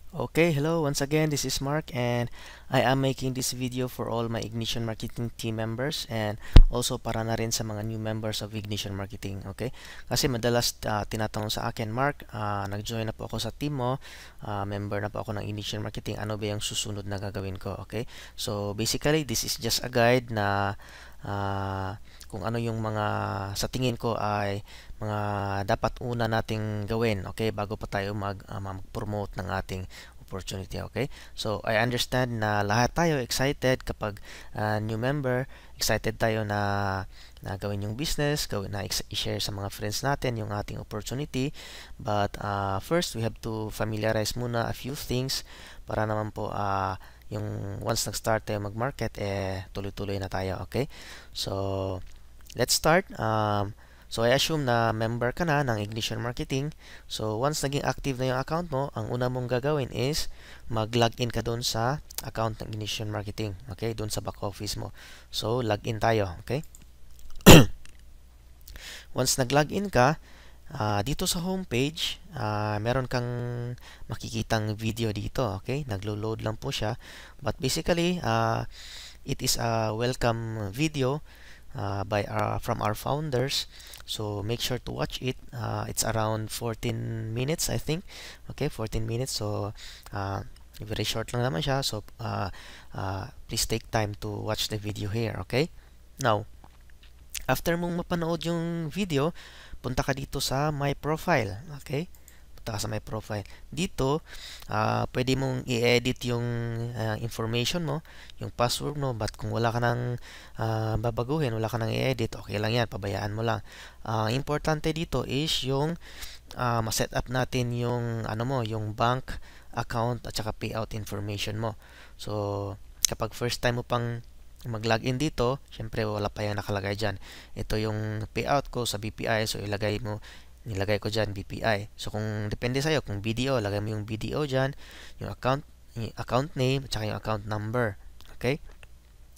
Okay, hello once again. This is Mark, and I am making this video for all my Ignition Marketing team members and also para na rin sa mga new members of Ignition Marketing. Okay? Kasi madalas tinatanong sa akin, Mark, nag-join na po ako sa team mo, member na po ako ng Ignition Marketing. Ano ba yung susunod na gagawin ko? Okay? So basically, this is just a guide na kung ano yung mga sa tingin ko ay mga dapat una nating gawin, okay, bago pa tayo mag-promote ng ating opportunity, okay? So I understand na lahat tayo excited kapag new member, excited tayo na gawin yung business, gawin na i-share sa mga friends natin yung ating opportunity. But first, we have to familiarize muna a few things para naman po yung once nag-start tayo mag-market, tuloy-tuloy na tayo, okay? So, let's start. So, I assume na member ka na ng Ignition Marketing. So, once naging active na yung account mo, ang una mong gagawin is mag-login ka doon sa account ng Ignition Marketing, okay? Doon sa back office mo. So, login tayo, okay? Once nag-login ka, dito sa homepage, meron kang makikitang video dito, okay? Naglo-load lang po siya. But basically, it is a welcome video from our founders. So make sure to watch it. It's around 14 minutes, I think. Okay, 14 minutes. So very short lang naman siya. So please take time to watch the video here, okay? Now, after mong mapanood yung video, punta ka dito sa My Profile. Okay? Punta ka sa My Profile. Dito, pwede mong i-edit yung information mo, yung password mo, but kung wala ka nang babaguhin, wala ka nang i-edit, okay lang yan, pabayaan mo lang. Importante dito is yung ma-set up natin yung ano mo, yung bank account at saka payout information mo. So, kapag first time mo pang mag-login dito, syempre wala pa yung nakalagay dyan. Ito yung payout ko sa BPI, so nilagay ko dyan BPI. So kung depende sa'yo, kung BDO, lagay mo yung BDO dyan, yung account name, at saka yung account number. Okay?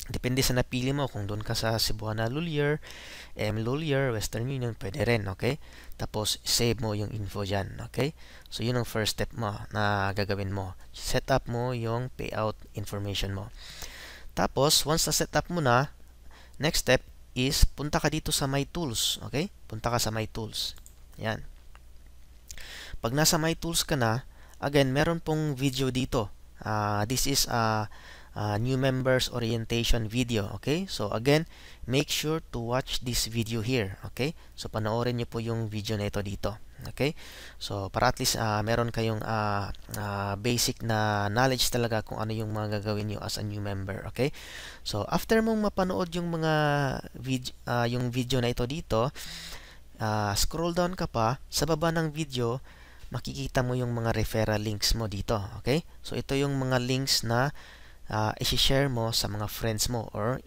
Depende sa napili mo, kung doon ka sa Cebuana Lulier, Lulier, Western Union, pwede rin, okay? Tapos, save mo yung info dyan, okay? So, yun ang first step mo na gagawin mo. Set up mo yung payout information mo. Tapos, once na set up mo na, next step is punta ka dito sa My Tools. Okay? Punta ka sa My Tools. Yan. Pag nasa My Tools ka na, again, meron pong video dito. This is a new members orientation video. Okay? So, again, make sure to watch this video here. Okay? So, panoorin nyo po yung video na ito dito. Okay? So, para at least meron kayong basic na knowledge talaga kung ano yung mga gagawin nyo as a new member. Okay? So, after mong mapanood yung mga yung video na ito dito, scroll down ka pa, sa baba ng video, makikita mo yung mga referral links mo dito. Okay? So, ito yung mga links na i-share mo sa mga friends mo or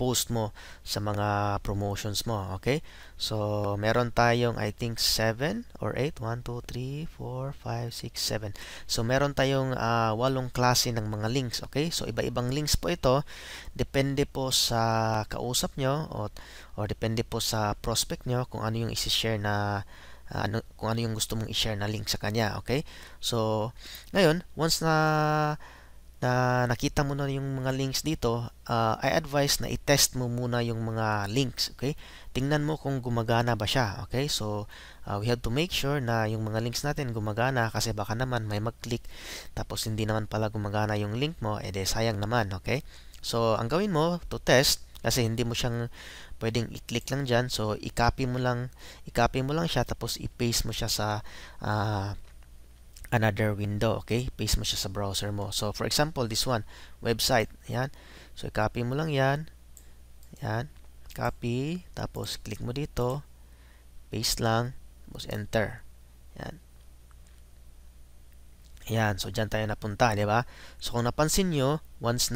post mo sa mga promotions mo, okay? So, meron tayong I think 7 or 8, 1, 2, 3, 4, 5, 6, 7. So, meron tayong 8 klase ng mga links, okay? So, iba-ibang links po ito. Depende po sa kausap nyo or depende po sa prospect nyo kung ano yung i-share na kung ano yung gusto mong i-share na link sa kanya, okay? So, ngayon, once na nakita mo na yung mga links dito, I advise na i-test mo muna yung mga links, okay? Tingnan mo kung gumagana ba siya, okay? So, we have to make sure na yung mga links natin gumagana kasi baka naman may mag-click tapos hindi naman pala gumagana yung link mo, edi sayang naman, okay? So, ang gawin mo to test, kasi hindi mo siyang pwedeng i-click lang dyan, so i-copy mo lang siya tapos i-paste mo siya sa another window, okay? Paste mo siya sa browser mo. So, for example, this one, website. Yan. So, copy mo lang yan. Yan. Copy. Tapos, click mo dito. Paste lang. Tapos, enter. Yan. Yan. So, dyan tayo napunta, di ba? So, kung napansin nyo, once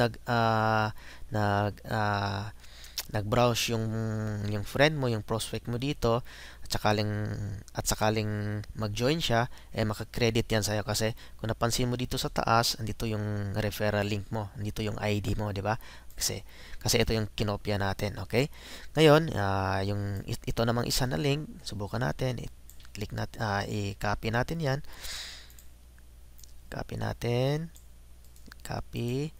nag-browse yung friend mo, yung prospect mo dito, at sakaling mag-join siya, maka-credit yan sa'yo kasi kung napansin mo dito sa taas, andito yung referral link mo, andito yung ID mo, di ba? Kasi ito yung kinopya natin, okay? Ngayon, ito namang isa na link, subukan natin, i-copy natin yan. Copy natin. Copy.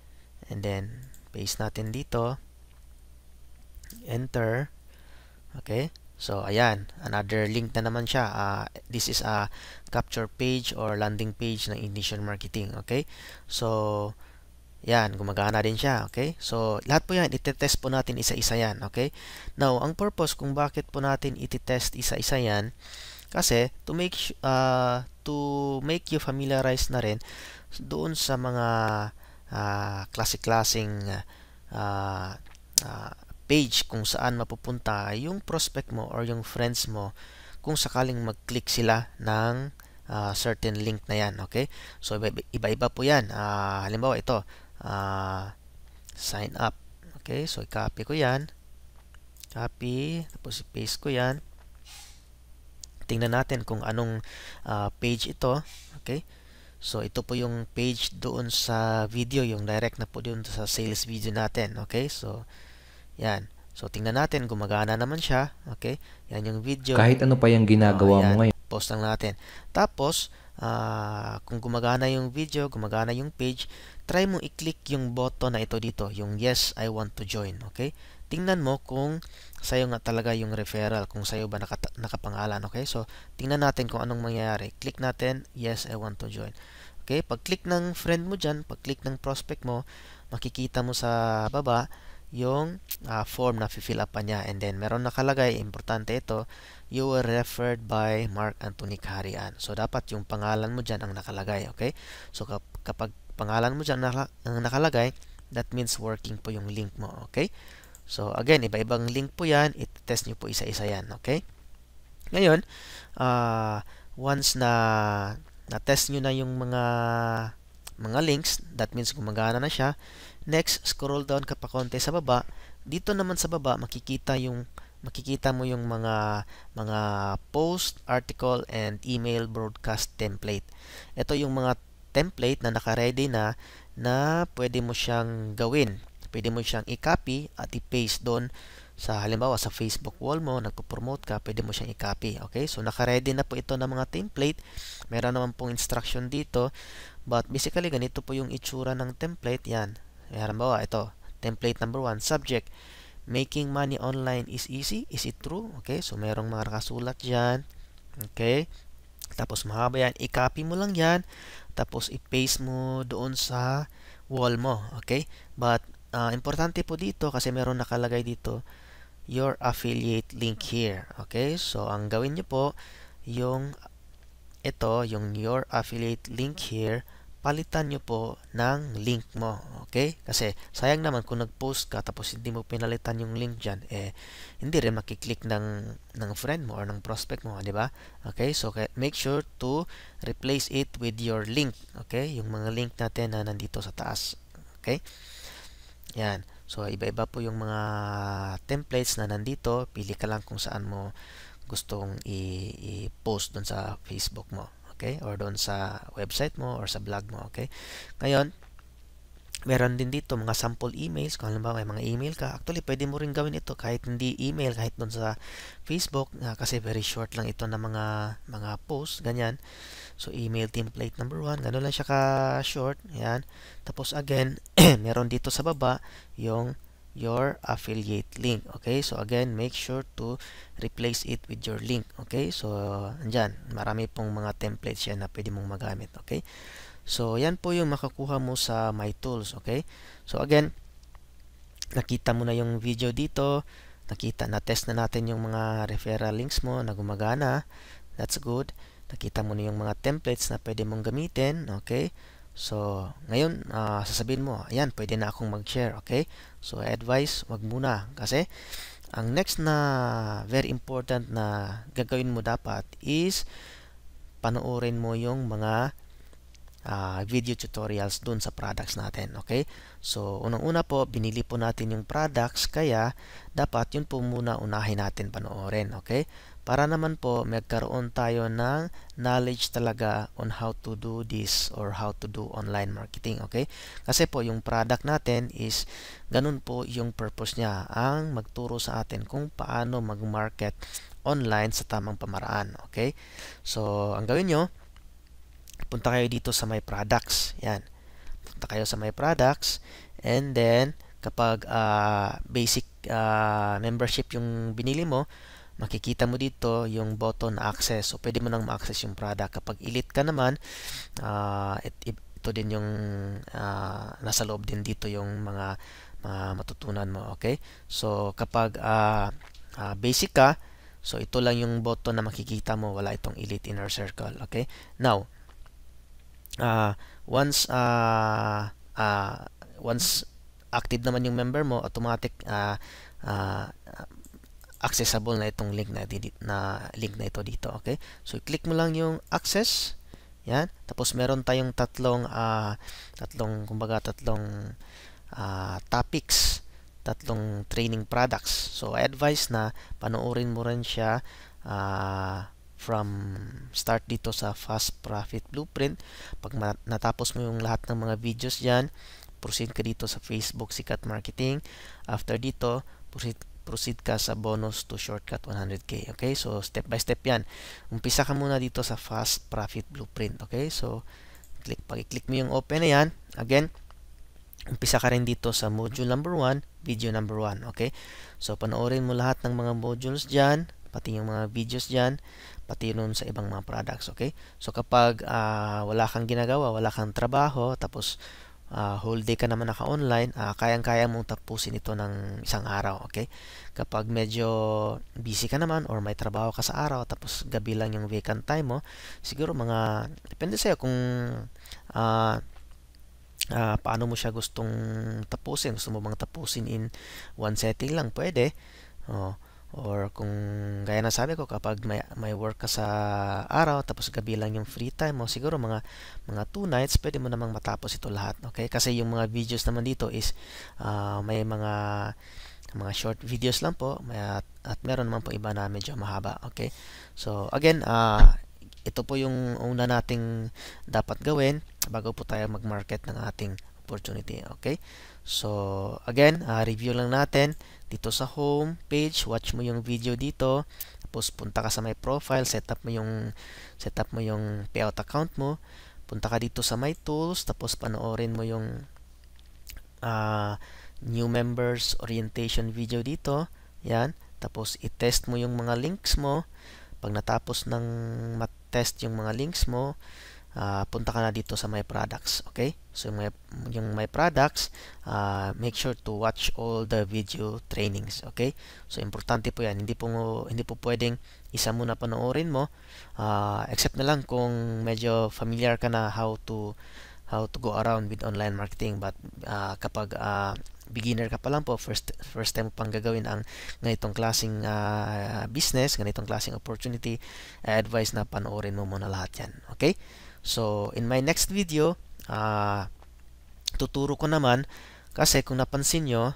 And then, paste natin dito. Enter. Okay. So, ayan. Another link na naman siya. This is a capture page or landing page ng Ignition Marketing. Okay. So, yan. Gumagana din siya. Okay. So, lahat po yan. Itetest po natin isa-isa yan. Okay. Now, ang purpose kung bakit po natin itetest isa-isa yan, kasi to make you familiarize na rin doon sa mga klase-klaseng page kung saan mapupunta yung prospect mo or yung friends mo kung sakaling mag-click sila ng certain link na yan. Okay? So, iba-iba po yan. Halimbawa, ito. Sign up. Okay? So, i-copy ko yan. Copy. Tapos, i-paste ko yan. Tingnan natin kung anong page ito. Okay? So, ito po yung page doon sa video. Yung direct na po doon sa sales video natin. Okay? So, yan. So, tingnan natin. Gumagana naman siya. Okay? Yan yung video. Kahit ano pa yung ginagawa mo ngayon. Post lang natin. Tapos, kung gumagana yung video, gumagana yung page, try mo i-click yung button na ito dito. Yung yes, I want to join. Okay? Tingnan mo kung sa'yo nga talaga yung referral. Kung sa'yo ba nakapangalan. Okay? So, tingnan natin kung anong mangyayari. Click natin, yes, I want to join. Okay? Pag-click ng friend mo dyan, pag-click ng prospect mo, makikita mo sa baba, yung form na fill up pa niya. And then, meron nakalagay, importante ito, you were referred by Mark Anthony Kaharian. So, dapat yung pangalan mo dyan ang nakalagay. Okay? So, kapag pangalan mo dyan ang nakalagay, that means working po yung link mo. Okay? So, again, iba-ibang link po yan. I-test nyo po isa-isa yan. Okay? Ngayon, once na test nyo na yung mga links, that means gumagana na siya. Next, scroll down ka pa konti sa baba. Dito naman sa baba, makikita mo yung mga post, article, and email broadcast template. Ito yung mga template na naka-ready na pwede mo siyang gawin. Pwede mo siyang i-copy at i-paste doon sa halimbawa sa Facebook wall mo, nagpo-promote ka, pwede mo siyang i-copy. Okay? So, naka-ready na po ito ng mga template. Meron naman pong instruction dito. But basically, ganito po yung itsura ng template. Yan. Halimbawa, ito. Template number 1. Subject. Making money online is easy. Is it true? Okay? So, merong mga nakasulat dyan. Okay? Tapos, mahaba yan. I-copy mo lang yan. Tapos, i-paste mo doon sa wall mo. Okay? But, importante po dito kasi meron nakalagay dito your affiliate link here. Okay? So, ang gawin nyo po, yung your affiliate link here, palitan nyo po ng link mo. Okay? Kasi sayang naman kung nag-post ka tapos hindi mo pinalitan yung link dyan, hindi rin makiklik ng friend mo or ng prospect mo, di ba? Okay? So, make sure to replace it with your link. Okay? Yung mga link natin na nandito sa taas. Okay? Yan. So, iba-iba po yung mga templates na nandito. Pili ka lang kung saan mo gustong i-post doon sa Facebook mo. Okay? Or doon sa website mo or sa blog mo. Okay? Ngayon, meron din dito mga sample emails. Kung halimbawa may mga email ka, actually pwede mo rin gawin ito kahit hindi email, kahit doon sa Facebook, kasi very short lang ito na mga post, ganyan. So, email template number 1, gano'n lang siya ka-short. Ayan. Tapos again, meron dito sa baba yung your affiliate link. Okay? So, again, make sure to replace it with your link. Okay? So, andyan. Marami pong mga templates yan na pwede mong magamit. Okay? So, yan po yung makakuha mo sa My Tools. Okay? So, again, nakita mo na yung video dito. Na-test na natin yung mga referral links mo na gumagana. That's good. Nakita mo na yung mga templates na pwede mong gamitin. Okay? So, ngayon, sasabihin mo, ayan, pwede na akong mag-share. Okay? So, advice, wag muna. Kasi, ang next na very important na gagawin mo dapat is panoorin mo yung mga video tutorials dun sa products natin. Okay? So, unang-una po, binili po natin yung products, kaya dapat yun po muna unahin natin panoorin. Okay? Para naman po magkaroon tayo ng knowledge talaga on how to do this or how to do online marketing. Okay? Kasi po yung product natin is ganun po yung purpose niya, ang magturo sa atin kung paano mag-market online sa tamang pamaraan. Okay? So, ang gawin nyo, punta kayo dito sa My Products. Yan. Punta kayo sa My Products, and then kapag basic membership yung binili mo, makikita mo dito yung button access. So, pwede mo nang ma-access yung product. Kapag elite ka naman, ito din yung nasa loob din dito yung mga matutunan mo. Okay? So, kapag basic ka, so ito lang yung button na makikita mo. Wala itong elite inner circle. Okay? Now, once active naman yung member mo, automatic accessible na itong link na ito dito. Okay? So, click mo lang yung access. Yan. Tapos, meron tayong tatlong topics, tatlong training products. So, I advise na panoorin mo rin siya from start dito sa Fast Profit Blueprint. Pag natapos mo yung lahat ng mga videos dyan, proceed ka dito sa Facebook Sikat Marketing. After dito, proceed ka sa bonus to shortcut 100K. Okay? So, step by step yan. Umpisa ka muna dito sa Fast Profit Blueprint. Okay? So, pag-click mo yung open na yan, again, umpisa ka rin dito sa module number 1, video number 1. Okay? So, panoorin mo lahat ng mga modules dyan, pati yung mga videos dyan, pati nun sa ibang mga products. Okay? So, kapag wala kang ginagawa, wala kang trabaho, tapos whole day ka naman naka-online, kayang-kaya mong tapusin ito ng isang araw. Okay? Kapag medyo busy ka naman or may trabaho ka sa araw tapos gabi lang yung vacant time mo, siguro depende sa'yo kung paano mo siya gustong tapusin. Gusto mo bang tapusin in one setting lang? Pwede. Or kung gaya na sabi ko, kapag may work ka sa araw tapos gabi lang yung free time mo, siguro mga 2 nights pwede mo namang matapos ito lahat. Okay? Kasi yung mga videos naman dito is may mga short videos lang po, at meron naman po iba na medyo mahaba. Okay? So again, ito po yung una nating dapat gawin bago po tayo mag-market ng ating opportunity. Okay? So again, review lang natin dito sa home page. Watch mo yung video dito, tapos punta ka sa my profile, set up mo yung payout account mo, punta ka dito sa my tools, tapos panoorin mo yung new members orientation video dito. Yan. Tapos i-test mo yung mga links mo. Pag natapos ng test yung mga links mo, punta ka na dito sa My Products. Okay? So, yung My Products, make sure to watch all the video trainings. Okay? So, importante po yan. Hindi po pwedeng isa muna panoorin mo, except na lang kung medyo familiar ka na how to go around with online marketing. But kapag beginner ka pa lang po, first time mo pang gagawin ang ganitong klaseng business, ganitong klaseng opportunity, I advise na panoorin mo muna lahat yan. Okay? So, in my next video, tuturo ko naman, kasi kung napansin nyo,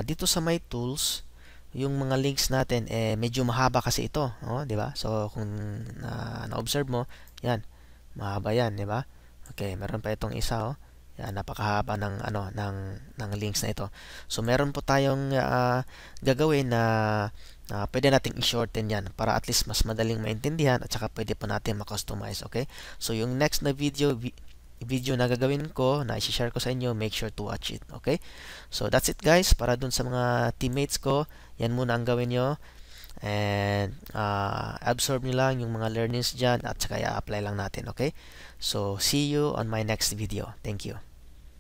dito sa my tools, yung mga links natin, medyo mahaba kasi ito. Di ba? So, kung na-observe mo, yan, mahaba yan, di ba? Okay, meron pa itong isa, yan, napakahaba ng links na ito. So, meron po tayong gagawin na pwede nating i-shorten yan para at least mas madaling maintindihan, at saka pwede pa natin ma-customize. Okay? So, yung next na video na gagawin ko, na i-share ko sa inyo, make sure to watch it. Okay? So, that's it guys. Para dun sa mga teammates ko, yan muna ang gawin nyo. And absorb nyo lang yung mga learnings dyan, at saka i-apply lang natin. Okay? So, see you on my next video. Thank you.